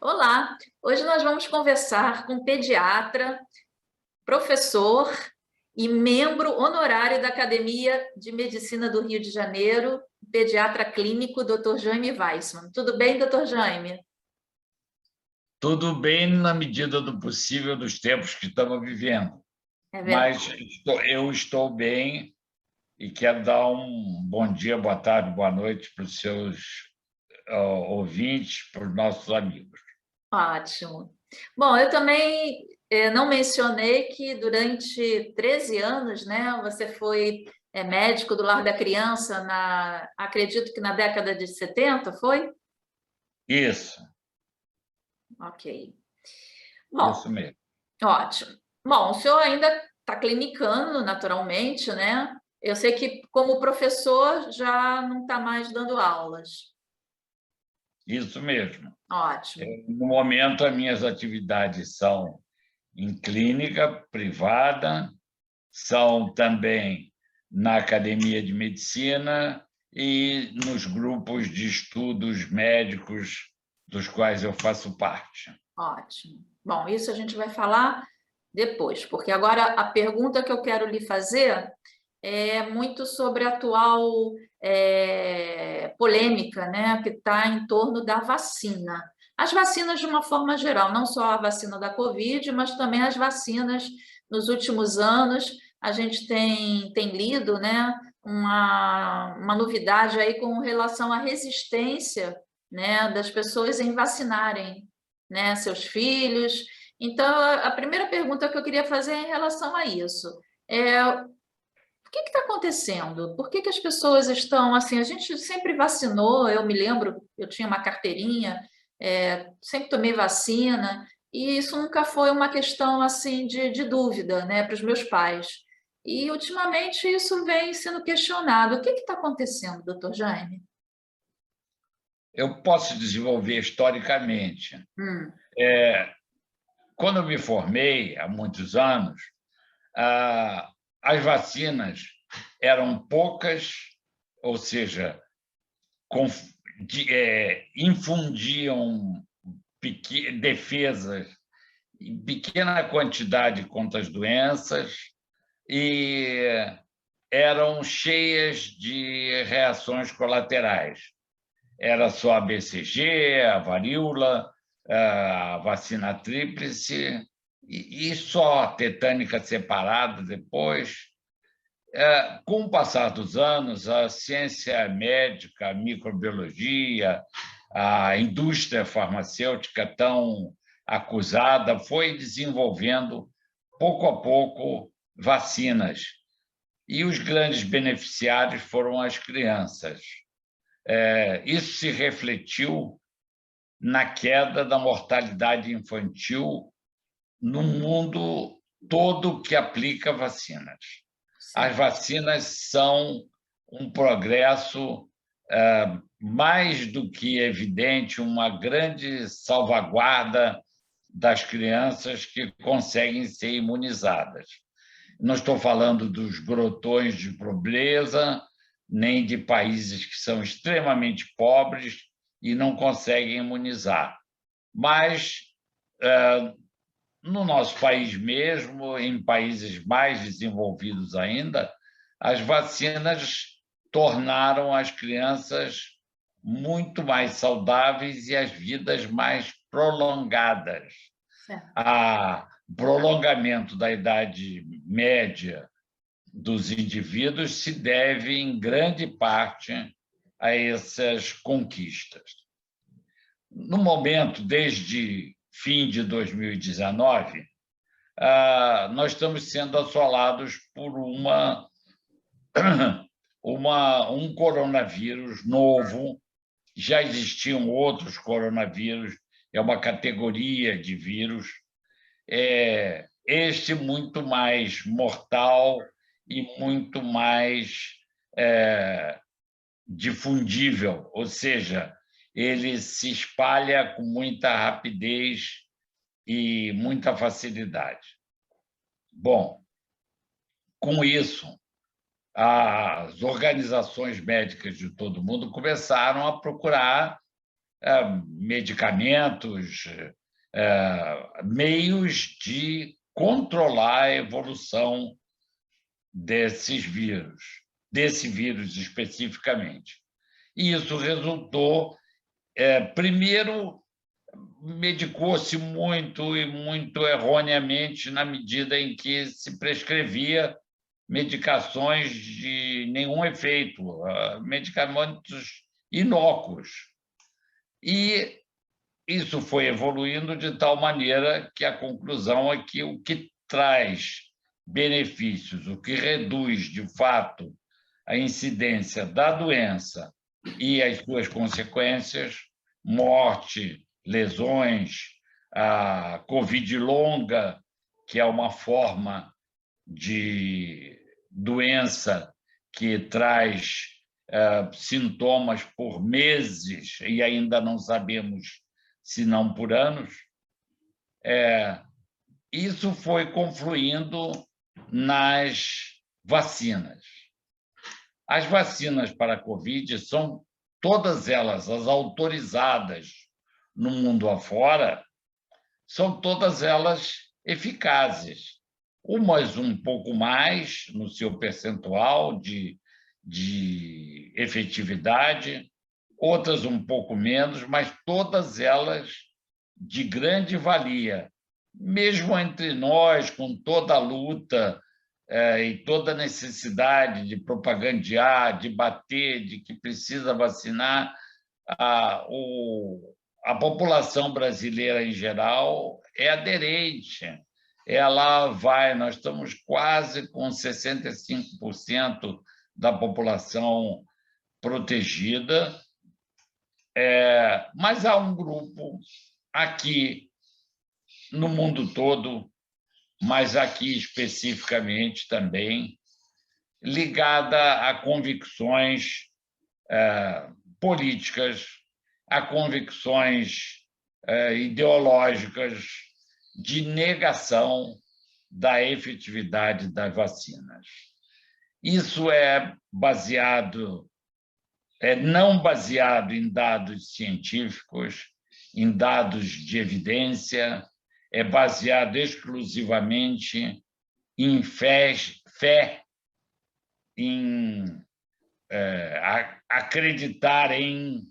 Olá, hoje nós vamos conversar com um pediatra, professor e membro honorário da Academia de Medicina do Rio de Janeiro, pediatra clínico, Dr. Jaime Weissman. Tudo bem, Dr. Jaime? Tudo bem na medida do possível dos tempos que estamos vivendo, É mas verdade. eu estou bem e quero dar um bom dia, boa tarde, boa noite para os seus ouvintes, para os nossos amigos. Ótimo. Bom, eu também não mencionei que durante 13 anos, né, você foi médico do Lar da Criança, acredito que na década de 70, foi? Isso, Ok. isso Bom, mesmo. ótimo. Bom, o senhor ainda está clinicando, naturalmente, né? Eu sei que, como professor, já não está mais dando aulas. Isso mesmo. Ótimo, No momento, as minhas atividades são em clínica privada, são também na academia de medicina e nos grupos de estudos médicos dos quais eu faço parte. ótimo. Bom, isso a gente vai falar depois, porque agora a pergunta que eu quero lhe fazer é muito sobre a atual polêmica, né, que está em torno da vacina. As vacinas, de uma forma geral, não só a vacina da Covid, mas também as vacinas nos últimos anos, a gente tem lido, né, uma novidade aí com relação à resistência, né, das pessoas em vacinarem, né, seus filhos. Então, a primeira pergunta que eu queria fazer é em relação a isso. O que está acontecendo? Por que as pessoas estão assim? A gente sempre vacinou, eu me lembro, eu tinha uma carteirinha, sempre tomei vacina, e isso nunca foi uma questão assim de dúvida, né, para os meus pais. E ultimamente isso vem sendo questionado. O que está acontecendo, doutor Jaime? Eu posso desenvolver historicamente. Hum, Quando eu me formei, há muitos anos, as vacinas eram poucas, ou seja, infundiam defesas em pequena quantidade contra as doenças e eram cheias de reações colaterais. Era só a BCG, a varíola, a vacina tríplice e só a tetânica separada depois. Com o passar dos anos, a ciência médica, a microbiologia, a indústria farmacêutica tão acusada foi desenvolvendo, pouco a pouco, vacinas. E os grandes beneficiários foram as crianças. Isso se refletiu na queda da mortalidade infantil no mundo todo que aplica vacinas. As certo. vacinas são um progresso mais do que evidente, uma grande salvaguarda das crianças que conseguem ser imunizadas. Não estou falando dos grotões de pobreza, nem de países que são extremamente pobres e não conseguem imunizar. Mas, no nosso país mesmo, em países mais desenvolvidos ainda, as vacinas tornaram as crianças muito mais saudáveis e as vidas mais prolongadas. Certo. O prolongamento da idade média dos indivíduos se deve, em grande parte, a essas conquistas. No momento, desde fim de 2019, nós estamos sendo assolados por um coronavírus novo. Já existiam outros coronavírus, é uma categoria de vírus, este muito mais mortal e muito mais difundível, ou seja, ele se espalha com muita rapidez e muita facilidade. Bom, com isso, as organizações médicas de todo o mundo começaram a procurar medicamentos, meios de controlar a evolução desse vírus especificamente. E isso resultou, primeiro, medicou-se muito e muito erroneamente na medida em que se prescrevia medicações de nenhum efeito, medicamentos inócuos. E isso foi evoluindo de tal maneira que a conclusão é que o que traz benefícios, o que reduz, de fato, a incidência da doença e as suas consequências, morte, lesões, a Covid longa, que é uma forma de doença que traz sintomas por meses e ainda não sabemos se não por anos, isso foi confluindo nas vacinas. As vacinas para a Covid são todas elas, as autorizadas no mundo afora, são todas elas eficazes. Umas um pouco mais no seu percentual de efetividade, outras um pouco menos, mas todas elas de grande valia. Mesmo entre nós, com toda a luta e toda a necessidade de propagandear, de bater, de que precisa vacinar, a população brasileira em geral é aderente. Ela vai, nós estamos quase com 65% da população protegida, mas há um grupo aqui no mundo todo, mas aqui especificamente também, ligada a convicções políticas, a convicções ideológicas de negação da efetividade das vacinas. Isso é não baseado em dados científicos, em dados de evidência, é baseado exclusivamente em fé, em acreditar em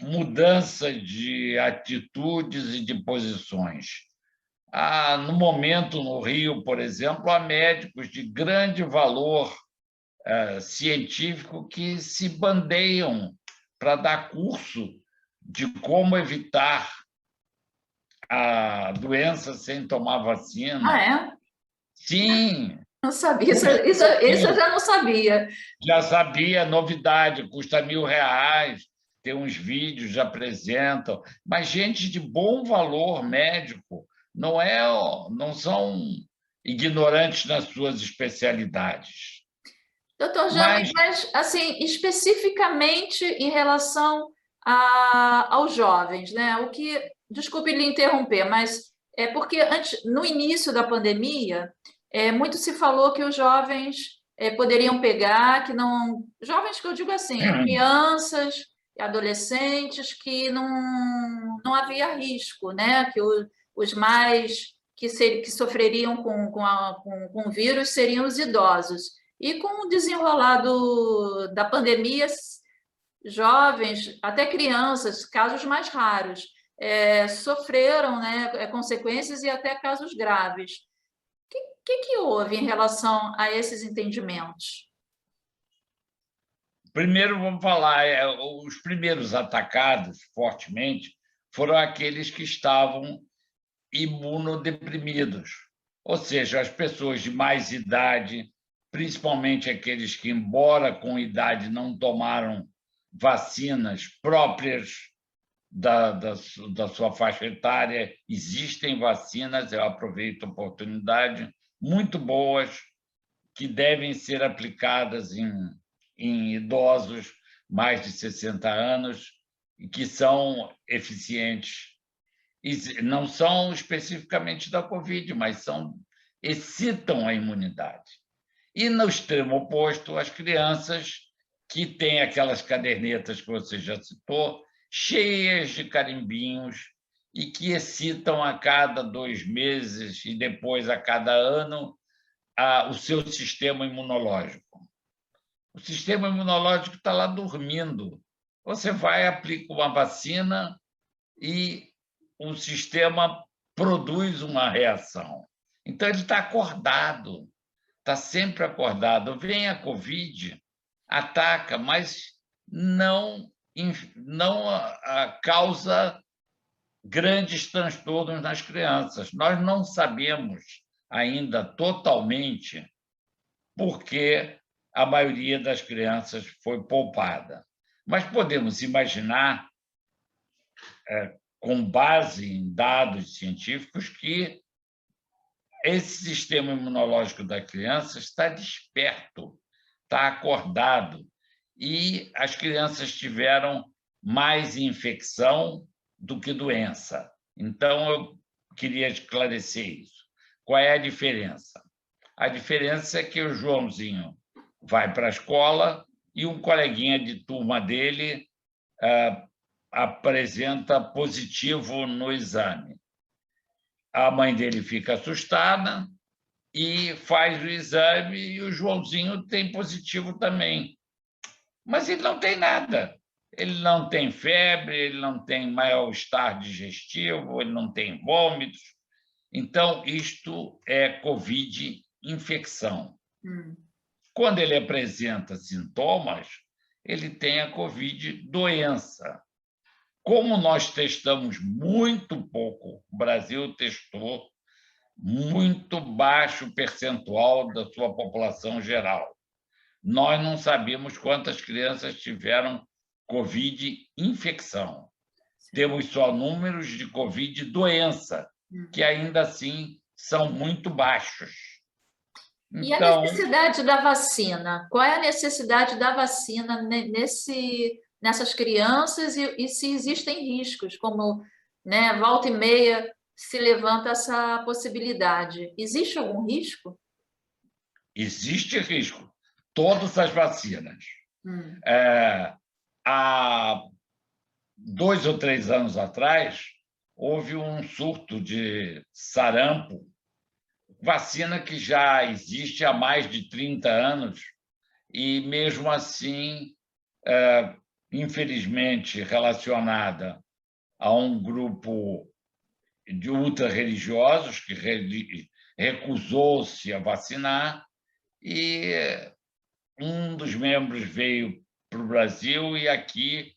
mudança de atitudes e de posições. No momento, no Rio, por exemplo, há médicos de grande valor científico que se bandeiam para dar curso de como evitar a doença sem tomar vacina. Ah, é? Sim. Não sabia, isso eu já não sabia. Já sabia, novidade, custa R$1.000, tem uns vídeos, já apresentam, mas gente de bom valor médico, não são ignorantes nas suas especialidades. Doutor Jânio, mas assim, especificamente em relação aos jovens, né? Desculpe lhe interromper, mas é porque no início da pandemia, muito se falou que os jovens poderiam pegar, que não... Jovens que eu digo assim, crianças e adolescentes, que não havia risco, né? Que os mais que sofreriam com o vírus seriam os idosos. E com o desenrolar da pandemia, jovens, até crianças, casos mais raros, sofreram, né, consequências e até casos graves. O que houve em relação a esses entendimentos? Primeiro, vamos falar, os primeiros atacados fortemente foram aqueles que estavam imunodeprimidos, ou seja, as pessoas de mais idade, principalmente aqueles que, embora com idade, não tomaram vacinas próprias da sua faixa etária. Existem vacinas, eu aproveito a oportunidade, muito boas, que devem ser aplicadas em idosos mais de 60 anos e que são eficientes. E não são especificamente da Covid, mas excitam a imunidade. E, no extremo oposto, as crianças que tem aquelas cadernetas que você já citou, cheias de carimbinhos, e que excitam a cada 2 meses e depois a cada ano o seu sistema imunológico. O sistema imunológico está lá dormindo. Você vai, aplica uma vacina e o sistema produz uma reação. Então, ele está acordado, está sempre acordado. Vem a Covid, ataca, mas não causa grandes transtornos nas crianças. Nós não sabemos ainda totalmente por que a maioria das crianças foi poupada. Mas podemos imaginar, com base em dados científicos, que esse sistema imunológico da criança está desperto, está acordado, e as crianças tiveram mais infecção do que doença. Então, eu queria esclarecer isso. Qual é a diferença? A diferença é que o Joãozinho vai para a escola e um coleguinha de turma dele apresenta positivo no exame. A mãe dele fica assustada e faz o exame, e o Joãozinho tem positivo também. Mas ele não tem nada. Ele não tem febre, ele não tem mal-estar digestivo, ele não tem vômitos. Então, isto é Covid-infecção. Quando ele apresenta sintomas, ele tem a Covid-doença. Como nós testamos muito pouco, o Brasil testou muito baixo percentual da sua população geral. Nós não sabemos quantas crianças tiveram Covid-infecção. Temos só números de Covid-doença, que ainda assim são muito baixos. E a necessidade da vacina? Qual é a necessidade da vacina nessas crianças e se existem riscos, como, né, volta e meia se levanta essa possibilidade? Existe algum risco? Existe risco. Todas as vacinas. Há 2 ou 3 anos atrás, houve um surto de sarampo, vacina que já existe há mais de 30 anos, e, mesmo assim, infelizmente, relacionada a um grupo de ultra-religiosos que recusou-se a vacinar, e um dos membros veio para o Brasil e aqui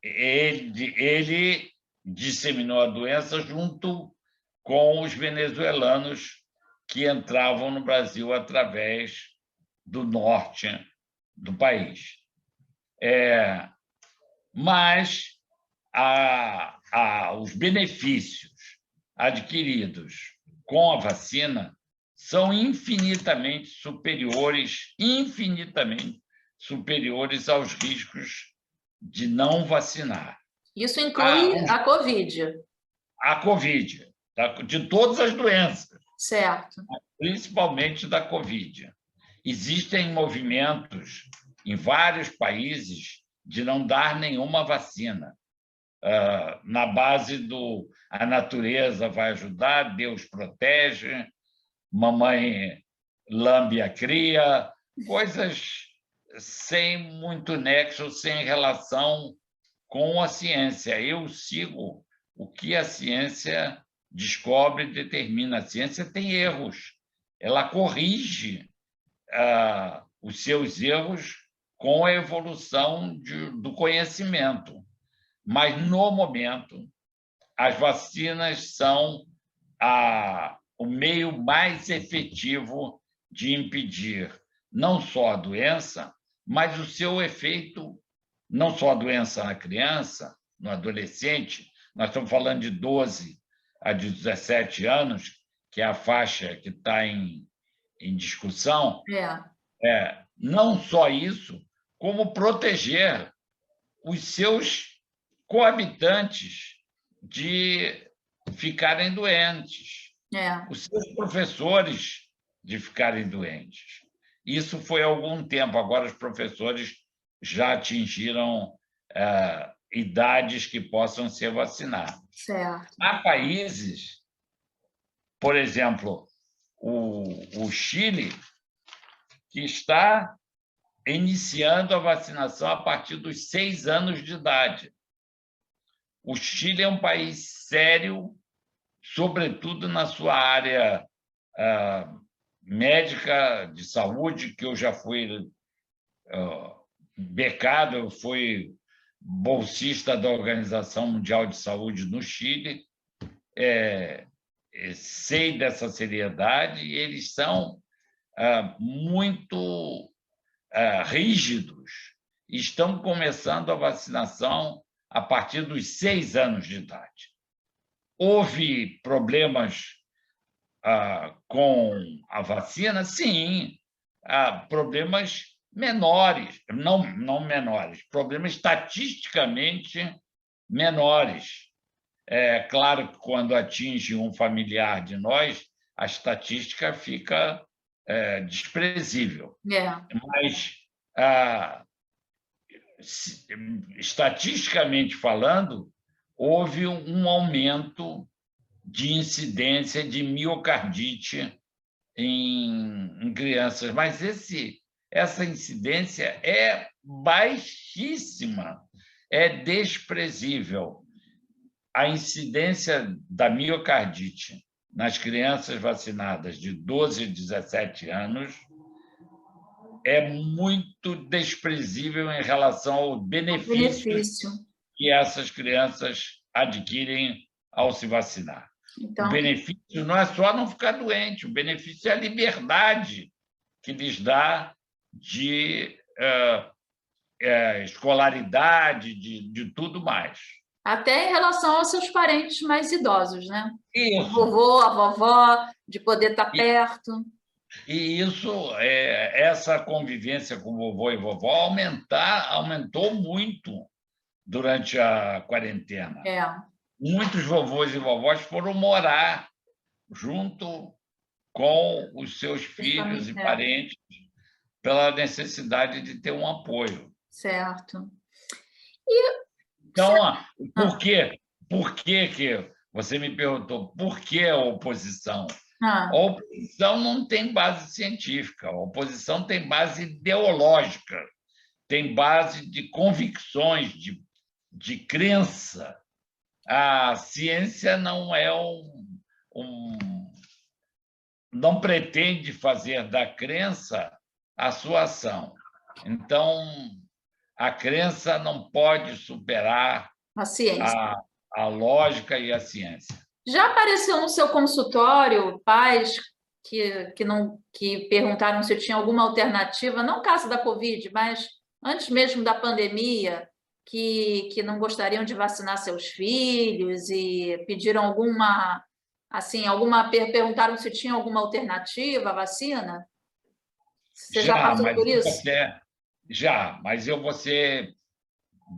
ele disseminou a doença junto com os venezuelanos que entravam no Brasil através do norte do país. Mas os benefícios adquiridos com a vacina são infinitamente superiores aos riscos de não vacinar. Isso inclui a Covid? A Covid, de todas as doenças. Certo. Principalmente da Covid. Existem movimentos em vários países de não dar nenhuma vacina, na base do a natureza vai ajudar, Deus protege, mamãe lambe a cria, coisas sem muito nexo, sem relação com a ciência. Eu sigo o que a ciência descobre e determina. A ciência tem erros, ela corrige os seus erros com a evolução do conhecimento. Mas, no momento, as vacinas são o meio mais efetivo de impedir não só a doença, mas o seu efeito, não só a doença na criança, no adolescente, nós estamos falando de 12 a 17 anos, que é a faixa que está em discussão, não só isso, como proteger os seus coabitantes de ficarem doentes, os seus professores de ficarem doentes. Isso foi há algum tempo, agora os professores já atingiram idades que possam ser vacinadas. Certo. Há países, por exemplo, o Chile, que está iniciando a vacinação a partir dos 6 anos de idade. O Chile é um país sério, sobretudo na sua área médica de saúde, que eu já fui becado, eu fui bolsista da Organização Mundial de Saúde no Chile, sei dessa seriedade, e eles são muito rígidos. Estão começando a vacinação a partir dos 6 anos de idade. Houve problemas com a vacina? Sim, problemas menores, não menores, problemas estatisticamente menores. É claro que, quando atinge um familiar de nós, a estatística fica desprezível. Mas, estatisticamente falando, houve um aumento de incidência de miocardite em crianças, mas essa incidência é baixíssima, é desprezível. A incidência da miocardite nas crianças vacinadas de 12 a 17 anos é muito desprezível em relação ao benefício que essas crianças adquirem ao se vacinar. Então, o benefício não é só não ficar doente, o benefício é a liberdade que lhes dá de escolaridade, de tudo mais. até em relação aos seus parentes mais idosos, né? Isso. O vovô, a vovó, de poder estar perto. E essa convivência com vovô e vovó aumentou muito durante a quarentena. Muitos vovôs e vovós foram morar junto com os seus filhos e parentes, pela necessidade de ter um apoio. Certo. Então, por quê? Por que você me perguntou por que a oposição? A oposição não tem base científica, a oposição tem base ideológica, tem base de convicções, de crença. A ciência não não pretende fazer da crença a sua ação. Então, a crença não pode superar a ciência, a lógica e a ciência. Já apareceu no seu consultório pais que perguntaram se tinha alguma alternativa, não caso da Covid, mas antes mesmo da pandemia, que não gostariam de vacinar seus filhos e pediram perguntaram se tinha alguma alternativa à vacina? Você já passou por isso? Já, mas eu vou ser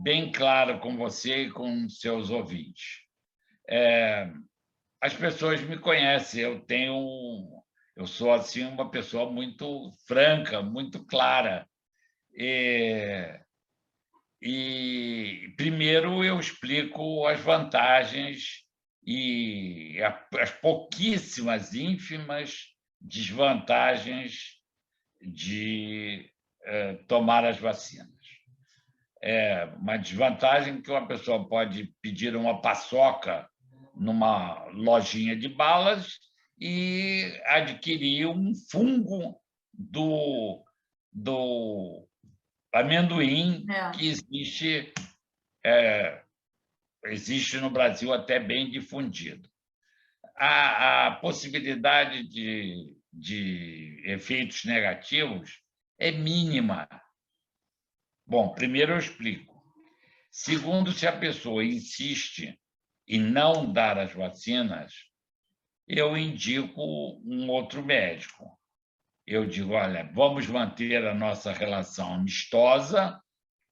bem claro com você e com seus ouvintes. As pessoas me conhecem, eu sou assim uma pessoa muito franca, muito clara. E primeiro eu explico as vantagens e as pouquíssimas, ínfimas desvantagens de tomar as vacinas. Uma desvantagem que uma pessoa pode pedir uma paçoca numa lojinha de balas e adquirir um fungo do amendoim que existe no Brasil, até bem difundido. A possibilidade de efeitos negativos é mínima. Bom, primeiro eu explico. Segundo, se a pessoa insiste em não dar as vacinas, eu indico um outro médico. Eu digo, olha, vamos manter a nossa relação amistosa,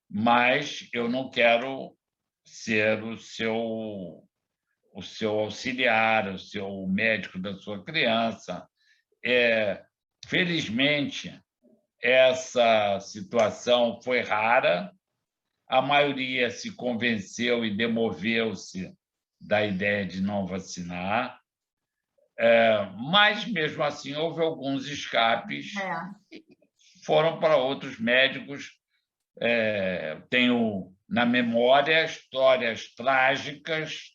mas eu não quero ser o seu auxiliar, o seu médico da sua criança. Felizmente, essa situação foi rara, a maioria se convenceu e demoveu-se da ideia de não vacinar, mas, mesmo assim, houve alguns escapes, foram para outros médicos. Tenho na memória histórias trágicas,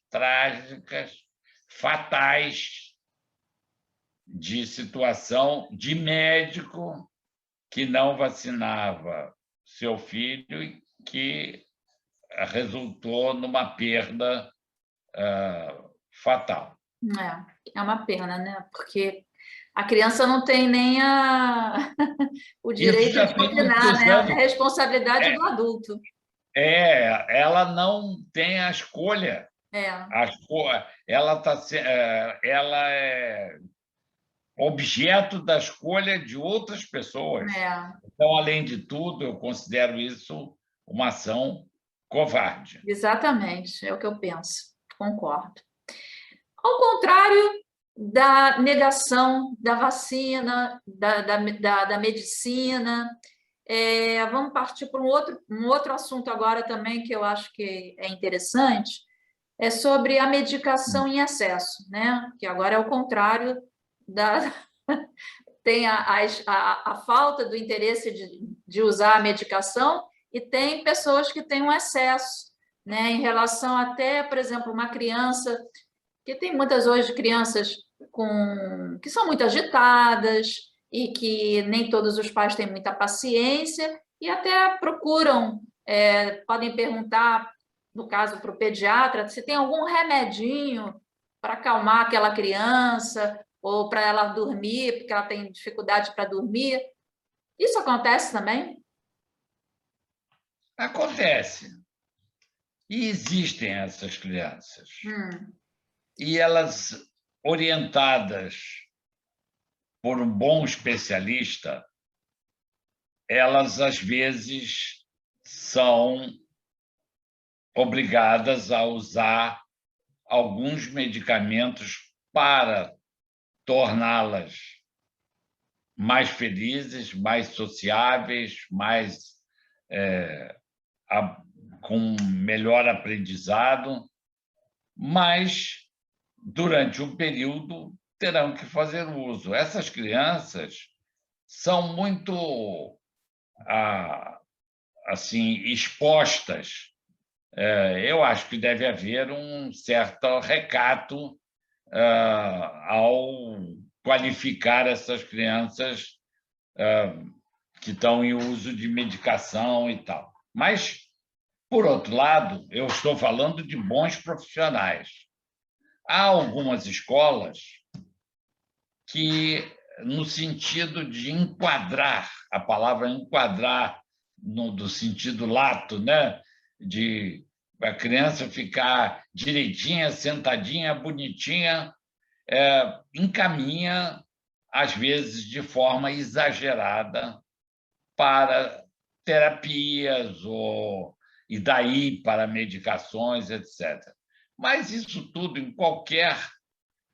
fatais, de situação de médico que não vacinava seu filho e que resultou numa perda fatal. É uma pena, né? Porque a criança não tem nem o Isso direito já de tem opinar, muitos né? É anos. responsabilidade do adulto. Ela não tem a escolha. Ela é objeto da escolha de outras pessoas. Então, além de tudo, eu considero isso uma ação covarde. Exatamente, é o que eu penso, concordo. Ao contrário da negação da vacina, da medicina, vamos partir para um outro assunto agora também que eu acho que é interessante, é sobre a medicação em excesso, né? Que agora é o contrário da... Tem a falta do interesse de usar a medicação e tem pessoas que têm um excesso, né? Em relação até, por exemplo, uma criança, que tem muitas hoje crianças que são muito agitadas e que nem todos os pais têm muita paciência e até procuram, podem perguntar, no caso, para o pediatra, se tem algum remedinho para acalmar aquela criança ou para ela dormir, porque ela tem dificuldade para dormir. Isso acontece também? Acontece. E existem essas crianças. E elas, orientadas por um bom especialista, elas, às vezes, são obrigadas a usar alguns medicamentos para torná-las mais felizes, mais sociáveis, com melhor aprendizado, mas, durante um período, terão que fazer uso. Essas crianças são muito assim, expostas. Eu acho que deve haver um certo recato ao qualificar essas crianças que estão em uso de medicação e tal. Mas, por outro lado, eu estou falando de bons profissionais. Há algumas escolas que, no sentido de enquadrar, a palavra enquadrar, do sentido lato, né? De a criança ficar direitinha, sentadinha, bonitinha, encaminha, às vezes, de forma exagerada, para terapias e daí para medicações, etc. Mas isso tudo, em qualquer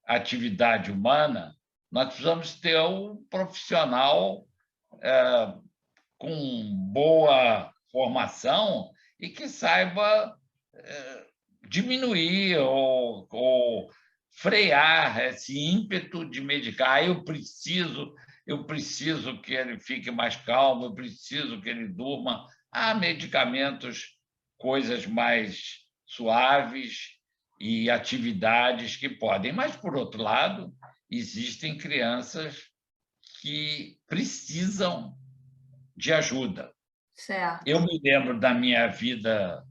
atividade humana, nós precisamos ter um profissional com boa formação e que saiba diminuir ou frear esse ímpeto de medicar. Eu preciso que ele fique mais calmo, eu preciso que ele durma. Há medicamentos, coisas mais suaves e atividades que podem. Mas, por outro lado, existem crianças que precisam de ajuda. Certo. Eu me lembro da minha vida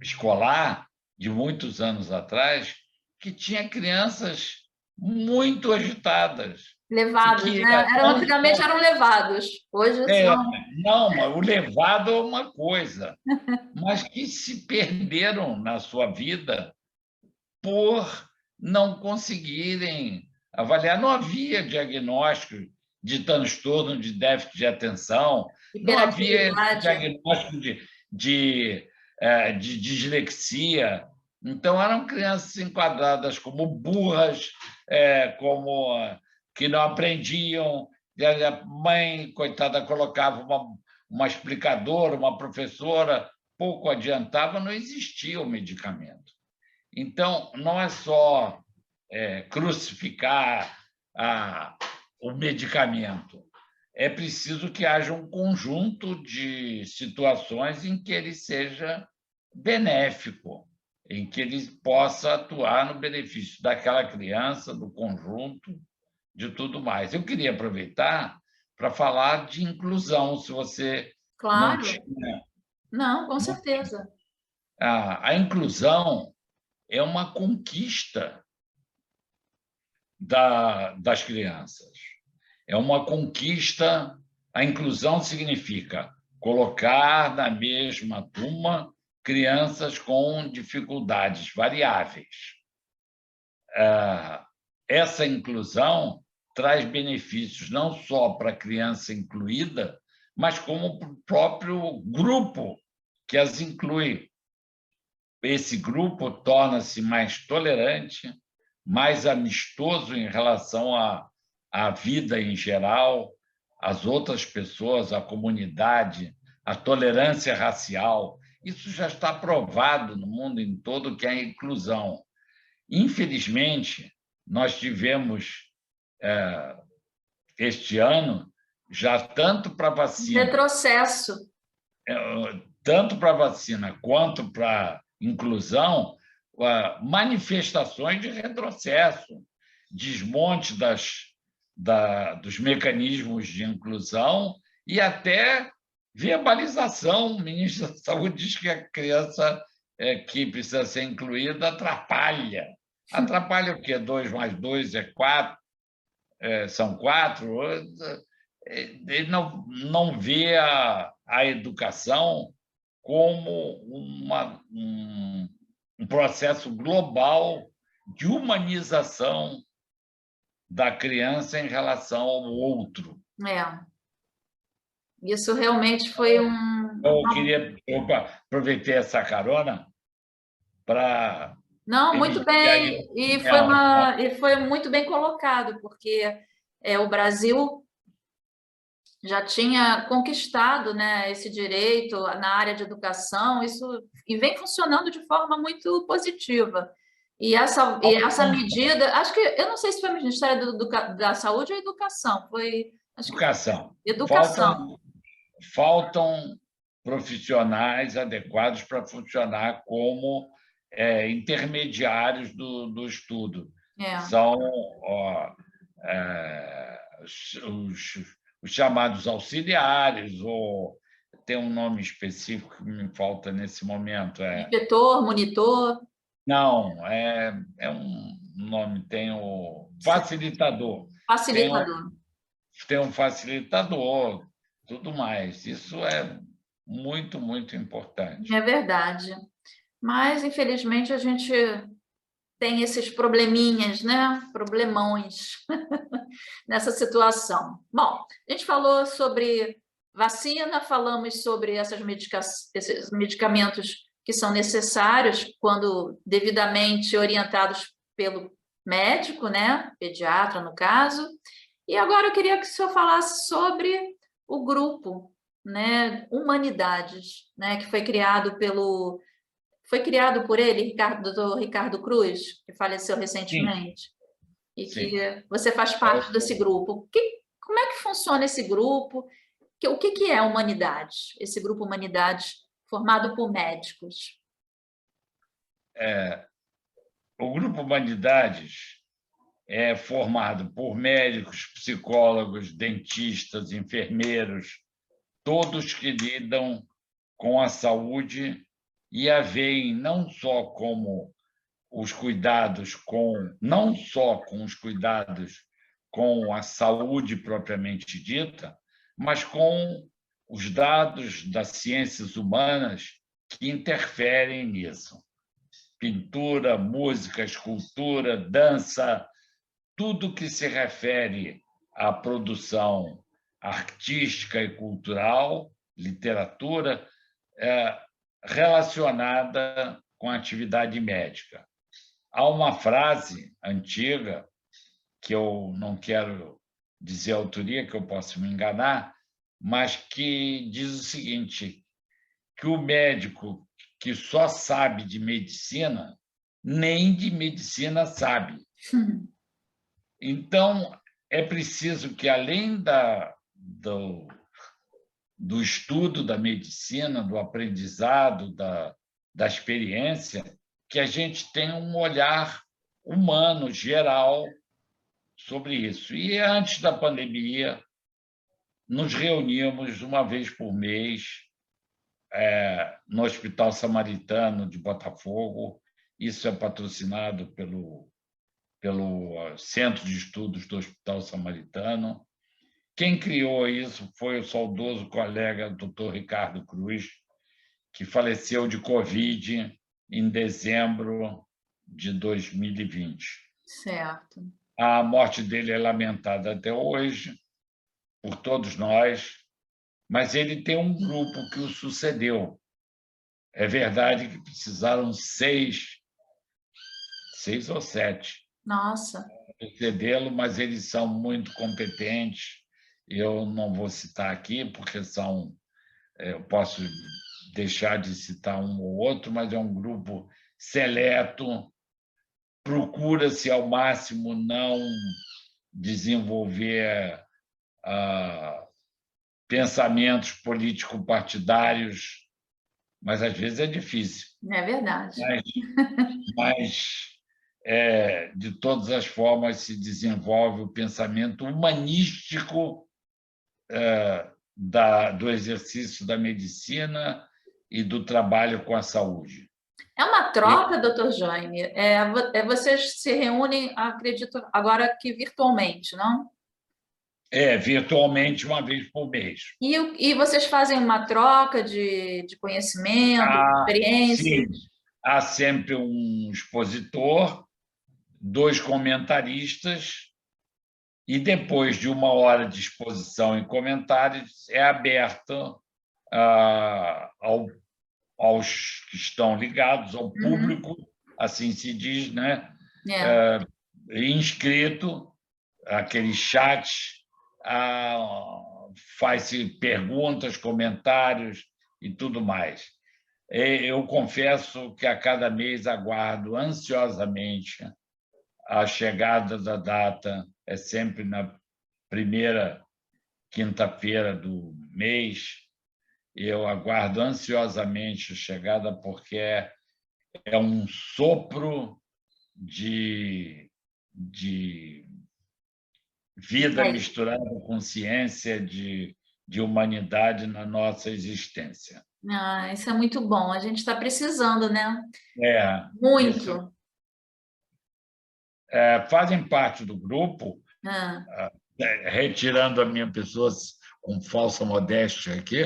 escolar, de muitos anos atrás, que tinha crianças muito agitadas. Levados, né? Antigamente eram levados, hoje são... Não, o levado é uma coisa, mas que se perderam na sua vida por não conseguirem avaliar. Não havia diagnóstico de transtorno de déficit de atenção, não havia diagnóstico de dislexia. Então, eram crianças enquadradas como burras, como que não aprendiam, E a mãe, coitada, colocava uma explicadora, uma professora, pouco adiantava, não existia o medicamento. Então, não é só crucificar o medicamento, é preciso que haja um conjunto de situações em que ele seja benéfico, em que ele possa atuar no benefício daquela criança, do conjunto, de tudo mais. Eu queria aproveitar para falar de inclusão, se você não Claro. tinha. Não, com certeza. A inclusão é uma conquista das crianças. É uma conquista. A inclusão significa colocar na mesma turma crianças com dificuldades variáveis. Essa inclusão traz benefícios não só para a criança incluída, mas como para o próprio grupo que as inclui. Esse grupo torna-se mais tolerante, mais amistoso em relação à vida em geral, às outras pessoas, à comunidade, à tolerância racial. Isso já está provado no mundo em todo, que é a inclusão. Infelizmente, nós tivemos, este ano, já tanto para a vacina, Retrocesso. tanto para a vacina quanto para a inclusão, manifestações de retrocesso, desmonte dos mecanismos de inclusão e até verbalização. O ministro da Saúde diz que a criança que precisa ser incluída atrapalha. Atrapalha o quê? 2 mais 2 é 4, são 4. Ele não vê a educação como um processo global de humanização da criança em relação ao outro. Isso realmente foi um... Eu aproveitei essa carona para... Não, muito bem, e foi muito bem colocado, porque o Brasil já tinha conquistado, né, esse direito na área de educação, e vem funcionando de forma muito positiva. E essa medida, acho que, eu não sei se foi o Ministério da Saúde ou Educação, foi... Educação. Educação. Faltam profissionais adequados para funcionar como intermediários do estudo. São os chamados auxiliares, ou tem um nome específico que me falta nesse momento. Inspetor, monitor? Não, é um nome, tem o facilitador. Facilitador. Tem um facilitador, tudo mais. Isso é muito, muito importante. É verdade. Mas, infelizmente, a gente tem esses probleminhas, né? Problemões nessa situação. Bom, a gente falou sobre vacina, falamos sobre esses medicamentos que são necessários quando devidamente orientados pelo médico, né? Pediatra, no caso. E agora eu queria que o senhor falasse sobre o grupo, né? Humanidades, né? Que foi criado por ele, doutor Ricardo Cruz, que faleceu recentemente. Sim. E que você faz parte desse grupo. Como é que funciona esse grupo? O que é Humanidades? Esse grupo Humanidades formado por médicos? O grupo Humanidades é formado por médicos, psicólogos, dentistas, enfermeiros, todos que lidam com a saúde e a veem não só com os cuidados não só com os cuidados com a saúde propriamente dita, mas com os dados das ciências humanas que interferem nisso. Pintura, música, escultura, dança, tudo que se refere à produção artística e cultural, literatura, relacionada com a atividade médica. Há uma frase antiga, que eu não quero dizer a autoria, que eu posso me enganar, mas que diz o seguinte, que o médico que só sabe de medicina, nem de medicina sabe. Então, é preciso que, além do estudo da medicina, do aprendizado, da experiência, que a gente tenha um olhar humano, geral, sobre isso. E antes da pandemia, nos reuníamos uma vez por mês no Hospital Samaritano de Botafogo. Isso é patrocinado pelo Centro de Estudos do Hospital Samaritano. Quem criou isso foi o saudoso colega Dr. Ricardo Cruz, que faleceu de Covid em dezembro de 2020. Certo. A morte dele é lamentada até hoje por todos nós, mas ele tem um grupo que o sucedeu. É verdade que precisaram seis ou sete Nossa. sucedê-lo, mas eles são muito competentes. Eu não vou citar aqui, porque eu posso deixar de citar um ou outro, mas é um grupo seleto. Procura-se ao máximo não desenvolver pensamentos político-partidários, mas às vezes é difícil. É verdade. Mas de todas as formas, se desenvolve o pensamento humanístico do exercício da medicina e do trabalho com a saúde. É uma troca, doutor Jaime? Vocês se reúnem, acredito, agora que virtualmente, não? Virtualmente, uma vez por mês. E vocês fazem uma troca de conhecimento, de experiências? Sim, há sempre um expositor, 2 comentaristas, e depois de 1 hora de exposição e comentários, é aberto aos que estão ligados, ao público, assim se diz, né? Inscrito, aquele chat, faz-se perguntas, comentários e tudo mais. Eu confesso que a cada mês aguardo ansiosamente a chegada da data, é sempre na primeira quinta-feira do mês. Eu aguardo ansiosamente a chegada, porque é um sopro de vida misturada com ciência, de humanidade na nossa existência. Isso é muito bom. A gente está precisando, né? Muito. Fazem parte do grupo, retirando a minha pessoa com falsa modéstia aqui,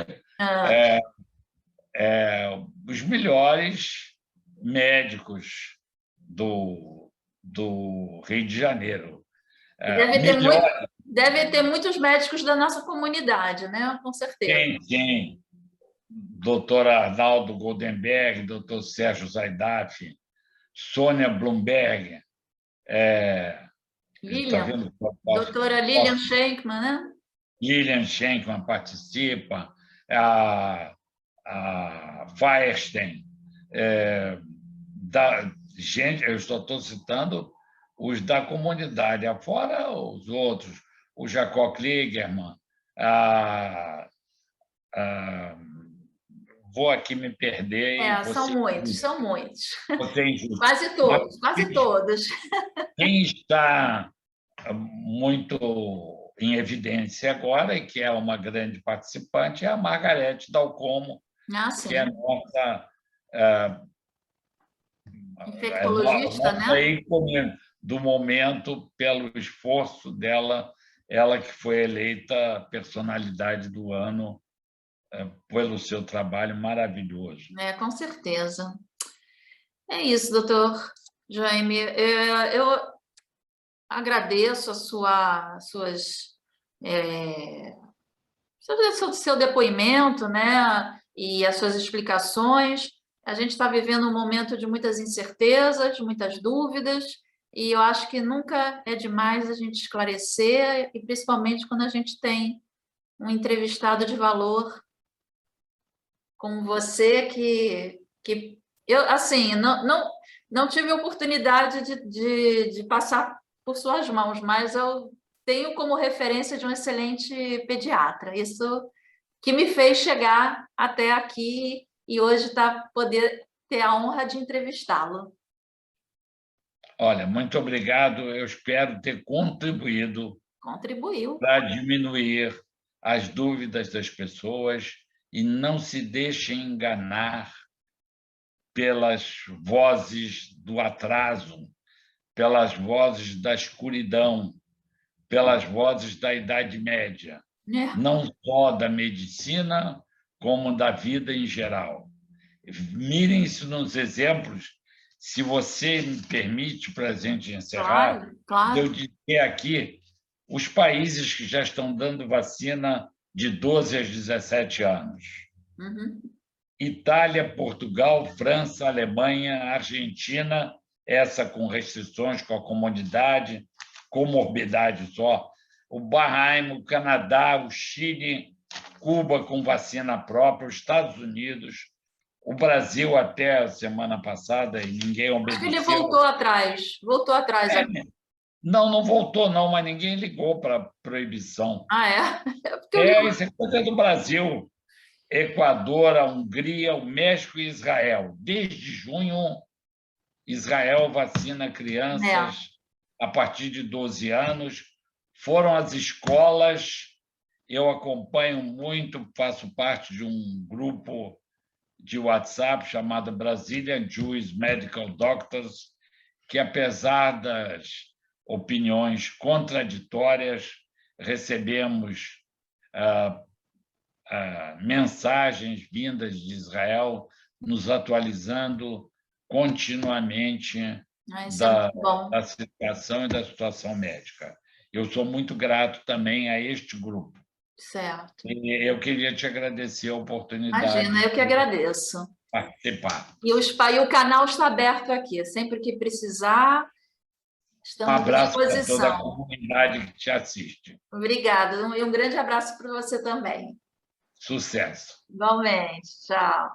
os melhores médicos do Rio de Janeiro. Deve ter muitos médicos da nossa comunidade, né? Com certeza. Tem. Doutor Arnaldo Goldenberg, doutor Sérgio Zaidaf, Sônia Blumberg, doutora Lilian Schenkman, né? Lilian Schenkman participa, a Feierstein. Gente, eu estou citando os da comunidade, afora os outros, o Jacó Kligerman, vou aqui me perder. São muitos. Quase todos. Quem está muito em evidência agora, e que é uma grande participante, é a Margarete Dalcomo, que é a nossa infectologista, né? Do momento, pelo esforço dela, ela que foi eleita personalidade do ano pelo seu trabalho maravilhoso. Com certeza. É isso, doutor Jaime. Eu agradeço seu depoimento, né? E as suas explicações. A gente está vivendo um momento de muitas incertezas, muitas dúvidas, e eu acho que nunca é demais a gente esclarecer, e principalmente quando a gente tem um entrevistado de valor como você, que eu, assim, não tive a oportunidade de passar por suas mãos, mas eu tenho como referência de um excelente pediatra. Isso que me fez chegar até aqui e hoje poder ter a honra de entrevistá-lo. Olha, muito obrigado. Eu espero ter contribuído Contribuiu. para diminuir as dúvidas das pessoas e não se deixem enganar pelas vozes do atraso, pelas vozes da escuridão, pelas vozes da Idade Média, É, não só da medicina, como da vida em geral. Mirem isso nos exemplos. Se você me permite, para a gente encerrar, claro, eu claro. dizer aqui os países que já estão dando vacina de 12 a 17 anos: Uhum. Itália, Portugal, França, Alemanha, Argentina, essa com restrições com a comunidade, comorbidade só, o Bahrein, o Canadá, o Chile, Cuba com vacina própria, os Estados Unidos, o Brasil até a semana passada, e ninguém Acho que ele obedeceu. voltou atrás É, agora. não, não voltou, não, mas ninguém ligou para a proibição. Ah, é? É porque eu li. Isso é coisa do Brasil. Equador, a Hungria, o México e Israel. Desde junho, Israel vacina É. crianças a partir de 12 anos. Foram as escolas. Eu acompanho muito, faço parte de um grupo de WhatsApp chamado Brazilian Jewish Medical Doctors, que, apesar das opiniões contraditórias, recebemos mensagens vindas de Israel nos atualizando continuamente Ah, isso é muito da, bom. da situação e da situação médica. Eu sou muito grato também a este grupo. Certo. E eu queria te agradecer a Imagina, oportunidade eu que de agradeço. participar. E o canal está aberto aqui. Sempre que precisar, Um estamos à abraço para toda a disposição. comunidade que te assiste. Obrigada. E um grande abraço para você também. Sucesso! Igualmente. Tchau.